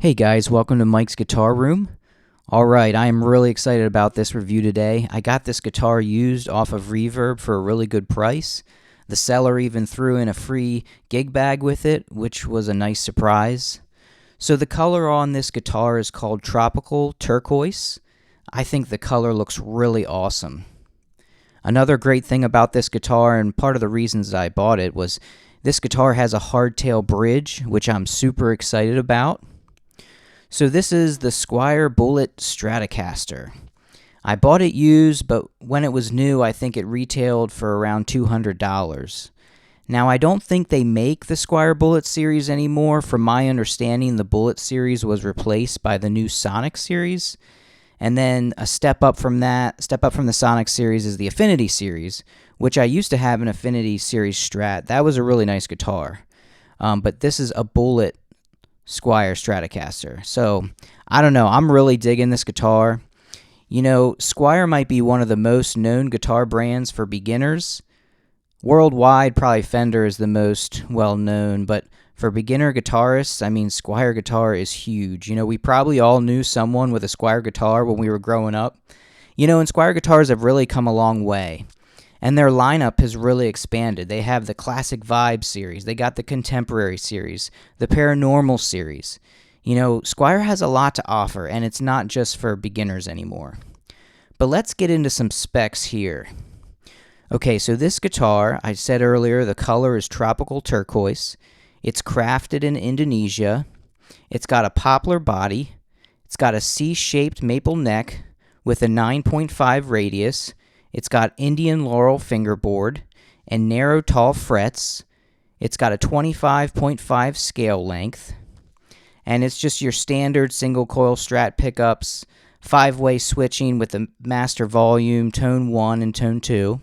Hey guys, welcome to Mike's Guitar Room. Alright, I am really excited about this review today. I got this guitar used off of Reverb for a really good price. The seller even threw in a free gig bag with it, which was a nice surprise. So the color on this guitar is called Tropical Turquoise. I think the color looks really awesome. Another great thing about this guitar, and part of the reasons I bought it, was this guitar has a hardtail bridge, which I'm super excited about. So this is the Squier Bullet Stratocaster. I bought it used, but when it was new, I think it retailed for around $200. Now, I don't think they make the Squier Bullet series anymore. From my understanding, the Bullet series was replaced by the new Sonic series. And then a step up from the Sonic series is the Affinity series, which I used to have an Affinity series Strat. That was a really nice guitar. But this is a Bullet Squier Stratocaster. So, I don't know. I'm really digging this guitar. You know, Squier might be one of the most known guitar brands for beginners. Worldwide, probably Fender is the most well-known, but for beginner guitarists, I mean, Squier guitar is huge. You know, we probably all knew someone with a Squier guitar when we were growing up. You know, and Squier guitars have really come a long way. And their lineup has really expanded. They have the Classic Vibe series. They got the Contemporary series, the Paranormal series. You know, Squier has a lot to offer, and it's not just for beginners anymore. But let's get into some specs here. Okay, so this guitar, I said earlier, the color is Tropical Turquoise. It's crafted in Indonesia. It's got a poplar body. It's got a C-shaped maple neck with a 9.5 radius. It's got Indian laurel fingerboard and narrow tall frets. It's got a 25.5 scale length. And it's just your standard single coil Strat pickups, 5-way switching with the master volume, tone 1 and tone 2.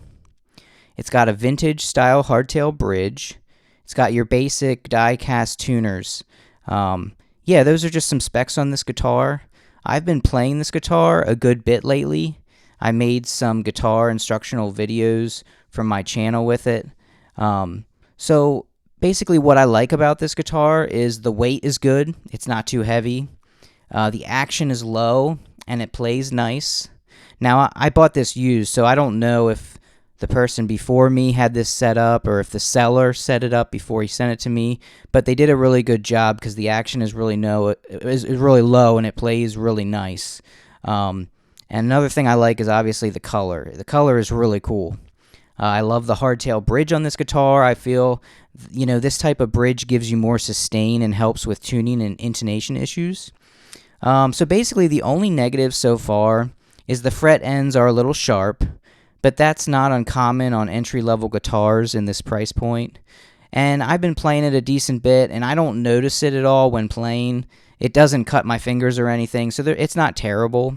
It's got a vintage style hardtail bridge. It's got your basic die-cast tuners. Yeah, those are just some specs on this guitar. I've been playing this guitar a good bit lately. I made some guitar instructional videos from my channel with it. So basically what I like about this guitar is the weight is good. It's not too heavy. The action is low and it plays nice. Now I bought this used, so I don't know if the person before me had this set up or if the seller set it up before he sent it to me, but they did a really good job because the action is really really low and it plays really nice. And another thing I like is obviously the color. The color is really cool. I love the hardtail bridge on this guitar. I feel, you know, this type of bridge gives you more sustain and helps with tuning and intonation issues. So basically the only negative so far is the fret ends are a little sharp, but that's not uncommon on entry-level guitars in this price point. And I've been playing it a decent bit, and I don't notice it at all when playing. It doesn't cut my fingers or anything, so it's not terrible.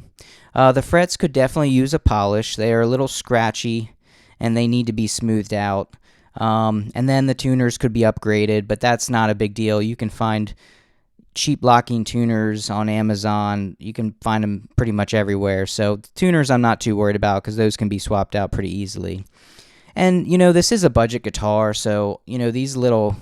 The frets could definitely use a polish. They are a little scratchy, and they need to be smoothed out. And then the tuners could be upgraded, but that's not a big deal. You can find cheap locking tuners on Amazon. You can find them pretty much everywhere. So tuners I'm not too worried about because those can be swapped out pretty easily. And, you know, this is a budget guitar, so, you know, these little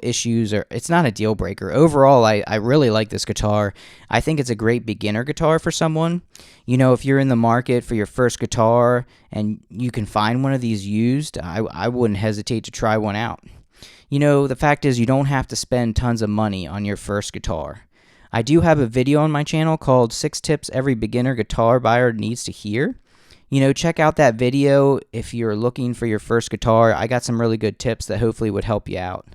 issues it's not a deal breaker. Overall, I really like this guitar. I think it's a great beginner guitar for someone. You know, if you're in the market for your first guitar and you can find one of these used, I wouldn't hesitate to try one out. You know, the fact is you don't have to spend tons of money on your first guitar. I do have a video on my channel called 6 Tips Every Beginner Guitar Buyer Needs to Hear. You know, check out that video if you're looking for your first guitar. I got some really good tips that hopefully would help you out.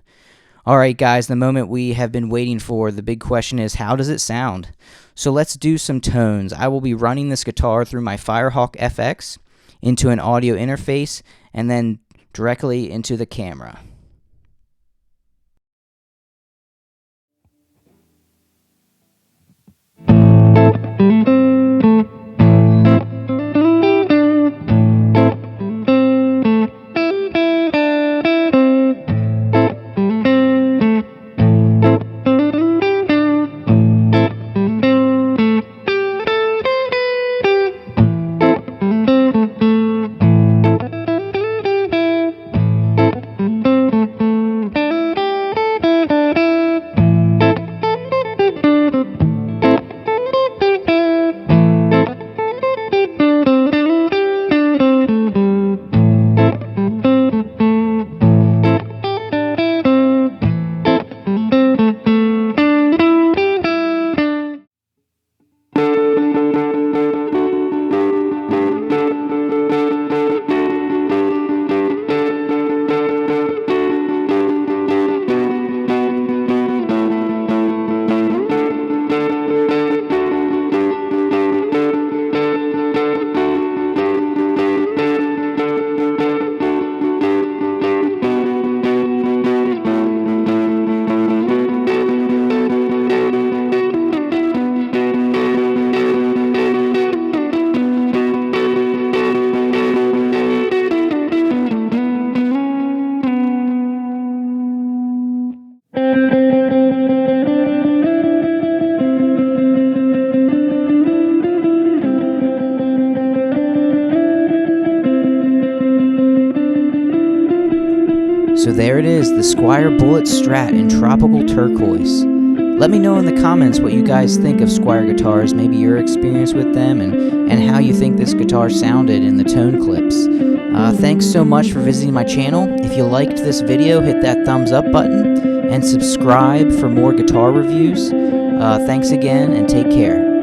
Alright guys, the moment we have been waiting for, the big question is, how does it sound? So let's do some tones. I will be running this guitar through my Firehawk FX into an audio interface and then directly into the camera. So there it is, the Squier Bullet Strat in Tropical Turquoise. Let me know in the comments what you guys think of Squier guitars, maybe your experience with them, and how you think this guitar sounded in the tone clips. Thanks so much for visiting my channel. If you liked this video, hit that thumbs up button and subscribe for more guitar reviews. Thanks again and take care.